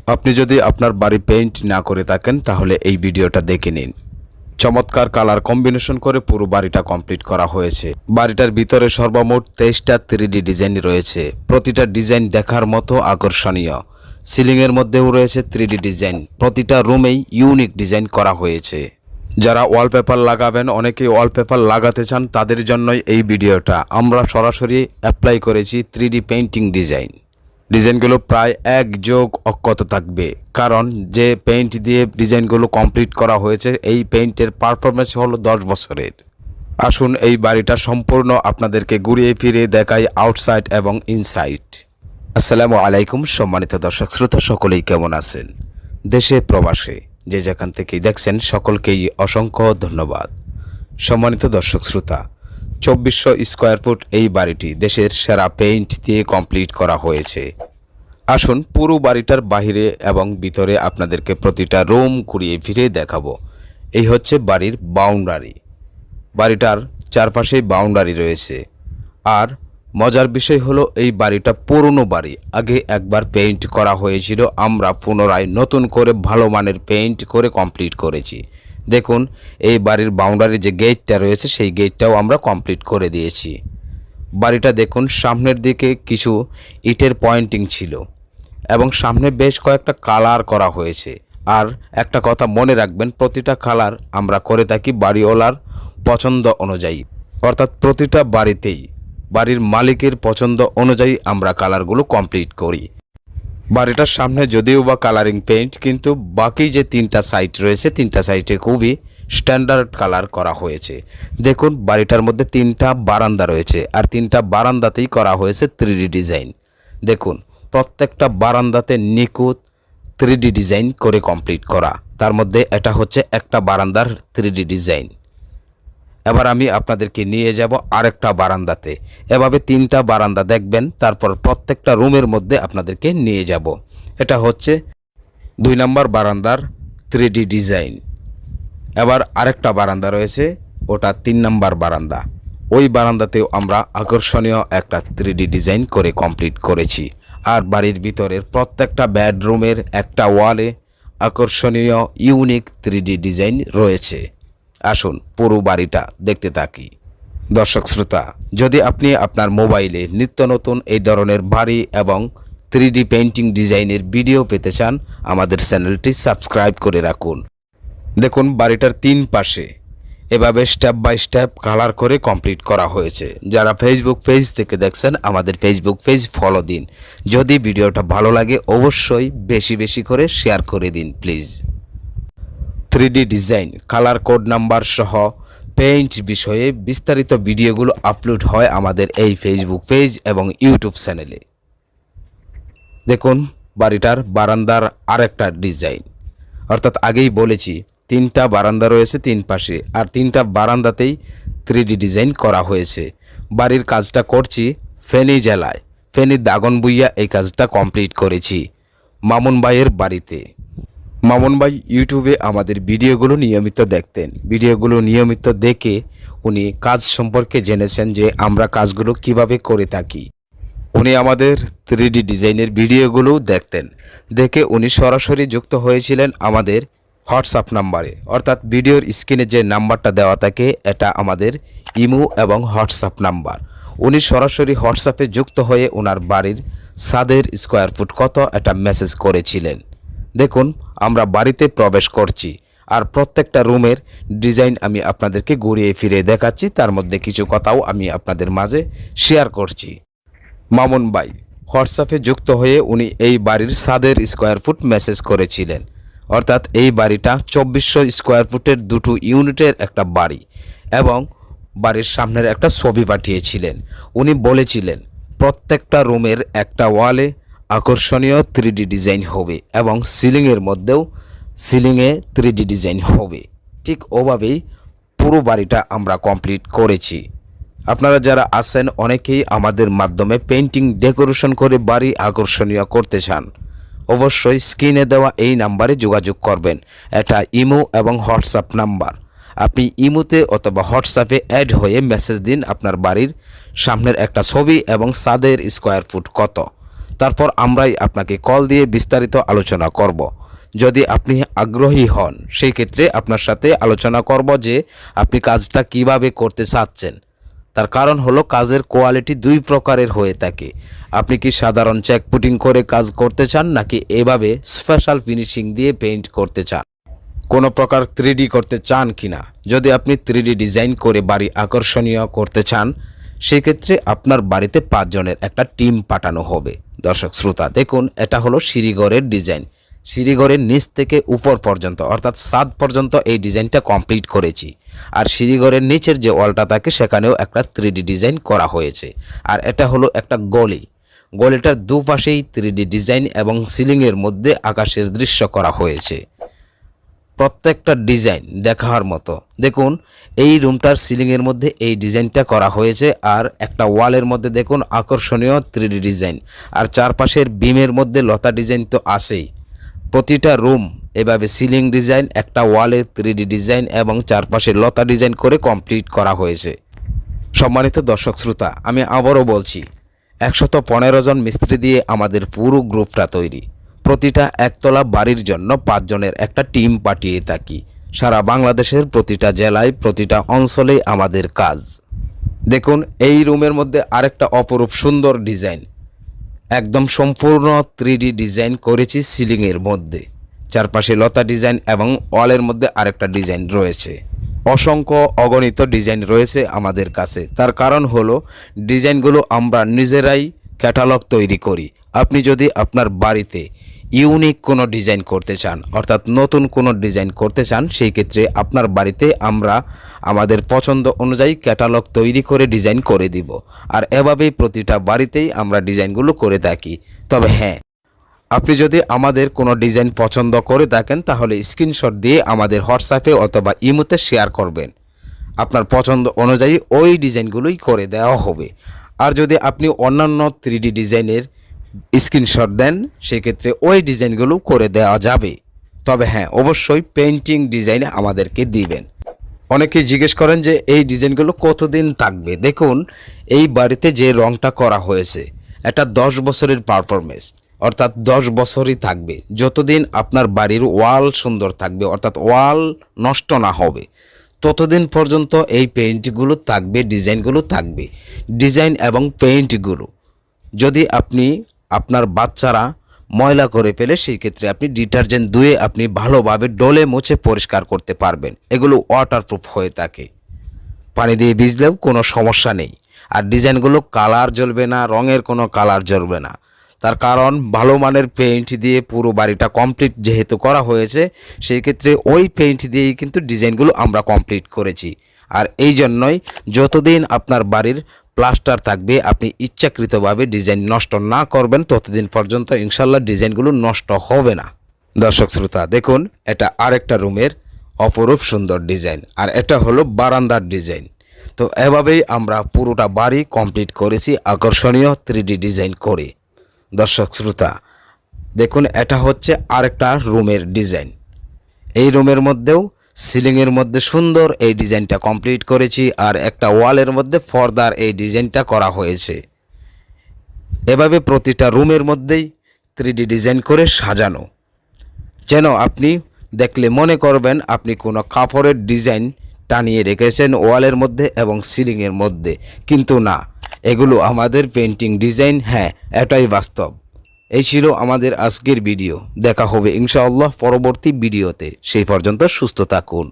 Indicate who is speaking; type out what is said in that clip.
Speaker 1: আপনি যদি আপনার বাড়ি পেইন্ট না করে থাকেন তাহলে এই ভিডিওটা দেখে নিন। চমৎকার কালার কম্বিনেশন করে পুরো বাড়িটা কমপ্লিট করা হয়েছে। বাড়িটার ভিতরে সর্বমোট 23টা 3D ডিজাইন রয়েছে। প্রতিটা ডিজাইন দেখার মতো আকর্ষণীয়। সিলিংয়ের মধ্যেও রয়েছে 3D ডিজাইন। প্রতিটা রুমেই ইউনিক ডিজাইন করা হয়েছে। যারা ওয়ালপেপার লাগাবেন, অনেকেই ওয়ালপেপার লাগাতে চান, তাদের জন্যই এই ভিডিওটা। আমরা সরাসরি অ্যাপ্লাই করেছি 3D পেইন্টিং ডিজাইন। ডিজাইনগুলো প্রায় এক যোগ অক্ষত থাকবে, কারণ যে পেইন্ট দিয়ে ডিজাইনগুলো কমপ্লিট করা হয়েছে এই পেইন্টের পারফরমেন্স হলো 10 বছরের। আসুন এই বাড়িটা সম্পূর্ণ আপনাদেরকে ঘুরিয়ে ফিরিয়ে দেখাই, আউটসাইড এবং ইনসাইড। আসসালামু আলাইকুম সম্মানিত দর্শক শ্রোতা, সকলেই কেমন আছেন? দেশে প্রবাসে যে যেখান থেকেই দেখছেন সকলকেই অসংখ্য ধন্যবাদ। সম্মানিত দর্শক শ্রোতা, 2400 স্কোয়ার ফুট এই বাড়িটি দেশের সেরা পেইন্ট দিয়ে কমপ্লিট করা হয়েছে। আসুন পুরো বাড়িটার বাহিরে এবং ভিতরে আপনাদেরকে প্রতিটা রুম ঘুরিয়ে ফিরে দেখাবো। এই হচ্ছে বাড়ির বাউন্ডারি। বাড়িটার চারপাশেই বাউন্ডারি রয়েছে। আর মজার বিষয় হলো এই বাড়িটা পুরনো বাড়ি, আগে একবার পেইন্ট করা হয়েছিল। আমরা পুনরায় নতুন করে ভালো মানের পেইন্ট করে কমপ্লিট করেছি। দেখুন এই বাড়ির বাউন্ডারির যে গেটটা রয়েছে সেই গেটটাও আমরা কমপ্লিট করে দিয়েছি। বাড়িটা দেখুন, সামনের দিকে কিছু ইটের পয়েন্টিং ছিল এবং সামনে বেশ কয়েকটা কালার করা হয়েছে। আর একটা কথা মনে রাখবেন, প্রতিটা কালার আমরা করে থাকি বাড়িওয়ালার পছন্দ অনুযায়ী, অর্থাৎ প্রতিটা বাড়িতেই বাড়ির মালিকের পছন্দ অনুযায়ী আমরা কালারগুলো কমপ্লিট করি। বাড়িটার সামনে যদিও বা কালারিং পেইন্ট, কিন্তু বাকি যে 3টা সাইড রয়েছে 3টা সাইডে খুবই স্ট্যান্ডার্ড কালার করা হয়েছে। দেখুন বাড়িটার মধ্যে 3টা বারান্দা রয়েছে, আর 3টা বারান্দাতেই করা হয়েছে 3D ডিজাইন। দেখুন প্রত্যেকটা বারান্দাতে নিখুঁত 3D ডিজাইন করে কমপ্লিট করা। তার মধ্যে এটা হচ্ছে একটা বারান্দার 3D ডিজাইন। এবার আমি আপনাদেরকে নিয়ে যাব আরেকটা বারান্দাতে। এভাবে 3টা বারান্দা দেখবেন, তারপর প্রত্যেকটা রুমের মধ্যে আপনাদেরকে নিয়ে যাব। এটা হচ্ছে 2 নম্বর বারান্দার 3D ডিজাইন। এবার আরেকটা বারান্দা রয়েছে, ওটা 3 নম্বর বারান্দা। ওই বারান্দাতেও আমরা আকর্ষণীয় একটা 3D ডিজাইন করে কমপ্লিট করেছি। আর বাড়ির ভিতরের প্রত্যেকটা বেডরুমের একটা ওয়ালে আকর্ষণীয় ইউনিক 3D ডিজাইন রয়েছে। আসুন পুরো বাড়িটা দেখতে থাকি। দর্শক শ্রোতা, যদি আপনি আপনার মোবাইলে নিত্য নতুন এই ধরনের বাড়ি এবং 3D পেইন্টিং ডিজাইনের ভিডিও পেতে চান, আমাদের চ্যানেলটি সাবস্ক্রাইব করে রাখুন। দেখুন বাড়িটার 3 পাশে এভাবে স্টেপ বাই স্টেপ কালার করে কমপ্লিট করা হয়েছে। যারা ফেসবুক পেজ থেকে দেখছেন, আমাদের ফেসবুক পেজ ফলো দিন। যদি ভিডিওটা ভালো লাগে অবশ্যই বেশি বেশি করে শেয়ার করে দিন please. 3D design, colour code number সহ পেইন্ট বিষয়ে বিস্তারিত ভিডিওগুলো আপলোড হয় আমাদের এই ফেসবুক পেজ এবং ইউটিউব চ্যানেলে। দেখুন বাড়িটার বারান্দার আরেকটা ডিজাইন, অর্থাৎ আগেই বলেছি 3টা বারান্দা রয়েছে 3 পাশে, আর 3টা বারান্দাতেই 3D ডিজাইন করা হয়েছে। বাড়ির কাজটা করছি ফেনী জেলায়, ফেনীর দাগনভূঞা এই কাজটা কমপ্লিট করেছি মামুন ভাইয়ের বাড়িতে। মামুন ভাই ইউটিউবে আমাদের ভিডিওগুলো নিয়মিত দেখতেন। ভিডিওগুলো নিয়মিত দেখে উনি কাজ সম্পর্কে জেনেছেন যে আমরা কাজগুলো কিভাবে করে থাকি। উনি আমাদের 3D ডিজাইনের ভিডিওগুলো দেখতেন, দেখে উনি সরাসরি যুক্ত হয়েছিলেন আমাদের হোয়াটসঅ্যাপ নাম্বারে। অর্থাৎ ভিডিওর স্ক্রিনে যে নাম্বারটা দেওয়া থাকে এটা আমাদের ইমো এবং হোয়াটসঅ্যাপ নাম্বার। উনি সরাসরি হোয়াটসঅ্যাপে যুক্ত হয়ে ওনার বাড়ির ছাদের স্কোয়ার ফুট কত এটা মেসেজ করেছিলেন। দেখুন আমরা বাড়িতে প্রবেশ করছি, আর প্রত্যেকটা রুমের ডিজাইন আমি আপনাদেরকে ঘুরিয়ে ফিরে দেখাচ্ছি। তার মধ্যে কিছু কথাও আমি আপনাদের মাঝে শেয়ার করছি। মামুন ভাই হোয়াটসঅ্যাপে যুক্ত হয়ে উনি এই বাড়ির ছাদের স্কোয়ার ফুট মেসেজ করেছিলেন। অর্থাৎ এই বাড়িটা 2400 স্কোয়ার ফুটের 2টো ইউনিটের একটা বাড়ি, এবং বাড়ির সামনের একটা ছবি পাঠিয়েছিলেন। উনি বলেছিলেন প্রত্যেকটা রুমের একটা ওয়ালে আকর্ষণীয় 3D ডিজাইন হবে এবং সিলিংয়ে 3D ডিজাইন হবে। ঠিক ওভাবেই পুরো বাড়িটা আমরা কমপ্লিট করেছি। আপনারা যারা আছেন অনেকেই আমাদের মাধ্যমে পেইন্টিং ডেকোরেশন করে বাড়ি আকর্ষণীয় করতে চান, অবশ্যই স্ক্রিনে দেওয়া এই নাম্বারে যোগাযোগ করবেন। এটা ইমো এবং হোয়াটসঅ্যাপ নাম্বার। আপনি ইমোতে অথবা হোয়াটসঅ্যাপে অ্যাড হয়ে মেসেজ দিন আপনার বাড়ির সামনের একটা ছবি এবং ছাদের স্কোয়ার ফুট কত। তারপর আমরাই আপনাকে কল দিয়ে বিস্তারিত আলোচনা করব। যদি আপনি আগ্রহী হন সেই ক্ষেত্রে আপনার সাথে আলোচনা করব যে আপনি কাজটা কিভাবে করতে চাচ্ছেন। তার কারণ হলো কাজের কোয়ালিটি দুই প্রকারের হয়ে থাকে। আপনি কি সাধারণ চেক পুটিং করে কাজ করতে চান, নাকি এভাবে স্পেশাল ফিনিশিং দিয়ে পেইন্ট করতে চান, কোনো প্রকার 3D করতে চান কিনা। যদি আপনি 3D ডিজাইন করে বাড়ি আকর্ষণীয় করতে চান সেক্ষেত্রে আপনার বাড়িতে 5 জনের একটা টিম পাঠানো হবে। দর্শক শ্রোতা দেখুন, এটা হলো সিঁড়িঘরের ডিজাইন। সিঁড়িঘরের নিচ থেকে উপর পর্যন্ত অর্থাৎ ছাদ পর্যন্ত এই ডিজাইনটা কমপ্লিট করেছি। আর সিঁড়িঘরের নিচের যে ওয়ালটা থাকে সেখানেও একটা 3D ডিজাইন করা হয়েছে। আর এটা হলো একটা গলি, গলিটার দুপাশেই 3D ডিজাইন এবং সিলিংয়ের মধ্যে আকাশের দৃশ্য করা হয়েছে। প্রত্যেকটা ডিজাইন দেখার মতো। দেখুন এই রুমটার সিলিংয়ের মধ্যে এই ডিজাইনটা করা হয়েছে, আর একটা ওয়ালের মধ্যে দেখুন আকর্ষণীয় 3D ডিজাইন, আর চারপাশের বিমের মধ্যে লতা ডিজাইন তো আছেই। প্রতিটা রুম এভাবে সিলিং ডিজাইন, একটা ওয়ালে 3D ডিজাইন এবং চারপাশে লতা ডিজাইন করে কমপ্লিট করা হয়েছে। সম্মানিত দর্শক শ্রোতা, আমি আবারও বলছি, 115 জন মিস্ত্রি দিয়ে আমাদের পুরো গ্রুপটা তৈরি। প্রতিটা একতলা বাড়ির জন্য 5 জনের একটা টিম পাঠিয়ে থাকি। সারা বাংলাদেশের প্রতিটা জেলায় প্রতিটা অঞ্চলেই আমাদের কাজ। দেখুন এই রুমের মধ্যে আরেকটা অপরূপ সুন্দর ডিজাইন, একদম সম্পূর্ণ 3D ডিজাইন করেছি সিলিংয়ের মধ্যে। চারপাশে লতা ডিজাইন এবং ওয়ালের মধ্যে আরেকটা ডিজাইন রয়েছে। অসংখ্য অগণিত ডিজাইন রয়েছে আমাদের কাছে। তার কারণ হলো ডিজাইনগুলো আমরা নিজেরাই ক্যাটালগ তৈরি করি। আপনি যদি আপনার বাড়িতে ইউনিক কোনো ডিজাইন করতে চান, অর্থাৎ নতুন কোনো ডিজাইন করতে চান, সেই ক্ষেত্রে আপনার বাড়িতে আমরা আমাদের পছন্দ অনুযায়ী ক্যাটালগ তৈরি করে ডিজাইন করে দিব। আর এভাবেই প্রতিটা বাড়িতেই আমরা ডিজাইনগুলো করে থাকি। তবে হ্যাঁ, আপনি যদি আমাদের কোনো ডিজাইন পছন্দ করে থাকেন তাহলে স্ক্রিনশট দিয়ে আমাদের হোয়াটসঅ্যাপে অথবা ইমোতে শেয়ার করবেন। আপনার পছন্দ অনুযায়ী ওই ডিজাইনগুলোই করে দেওয়া হবে। আর যদি আপনি অন্যান্য 3D ডিজাইনের স্ক্রিনশট দেন সেক্ষেত্রে ওই ডিজাইনগুলো করে দেওয়া যাবে। তবে হ্যাঁ, অবশ্যই পেইন্টিং ডিজাইন আমাদেরকে দিবেন। অনেকেই জিজ্ঞেস করেন যে এই ডিজাইনগুলো কতদিন থাকবে। দেখুন এই বাড়িতে যে রংটা করা হয়েছে এটা 10 বছরের পারফরমেন্স, অর্থাৎ 10 বছরই থাকবে। যতদিন আপনার বাড়ির ওয়াল সুন্দর থাকবে, অর্থাৎ ওয়াল নষ্ট না হবে, ততদিন পর্যন্ত এই পেইন্টগুলো থাকবে, ডিজাইনগুলো থাকবে। ডিজাইন এবং পেইন্টগুলো যদি আপনি আপনার বাচ্চারা ময়লা করে ফেলে সেই ক্ষেত্রে আপনি ডিটারজেন্ট ধুয়ে আপনি ভালোভাবে ডলে মুছে পরিষ্কার করতে পারবেন। এগুলো ওয়াটারপ্রুফ হয়ে থাকে, পানি দিয়ে ভিজলেও কোনো সমস্যা নেই। আর ডিজাইনগুলো কালার জ্বলবে না, রঙের কোনো কালার জ্বলবে না। তার কারণ ভালো মানের পেইন্ট দিয়ে পুরো বাড়িটা কমপ্লিট যেহেতু করা হয়েছে, সেই ক্ষেত্রে ওই পেইন্ট দিয়েই কিন্তু ডিজাইনগুলো আমরা কমপ্লিট করেছি। আর এই জন্যই যতদিন আপনার বাড়ির প্লাস্টার থাকবে আপনি ইচ্ছাকৃতভাবে ডিজাইন নষ্ট না করবেন, ততদিন পর্যন্ত ইনশাল্লাহ ডিজাইনগুলো নষ্ট হবে না। দর্শক শ্রোতা দেখুন, এটা আরেকটা রুমের অপরূপ সুন্দর ডিজাইন, আর এটা হলো বারান্দার ডিজাইন। তো এভাবেই আমরা পুরোটা বাড়ি কমপ্লিট করেছি আকর্ষণীয় 3D ডিজাইন করে। দর্শক শ্রোতা দেখুন, এটা হচ্ছে আরেকটা রুমের ডিজাইন। এই রুমের মধ্যেও সিলিংয়ের মধ্যে সুন্দর এই ডিজাইনটা কমপ্লিট করেছি, আর একটা ওয়ালের মধ্যে পর্দার এই ডিজাইনটা করা হয়েছে। এভাবে প্রতিটা রুমের মধ্যেই 3D ডিজাইন করে সাজানো, যেন আপনি দেখলে মনে করবেন আপনি কোনো কাপড়ের ডিজাইন টানিয়ে রেখেছেন ওয়ালের মধ্যে এবং সিলিংয়ের মধ্যে, কিন্তু না, এগুলো আমাদের পেইন্টিং ডিজাইন। হ্যাঁ, এটাই বাস্তব। এই ছিল আমাদের আজকের ভিডিও। দেখা হবে ইনশাআল্লাহ পরবর্তী ভিডিওতে। সেই পর্যন্ত সুস্থ থাকুন।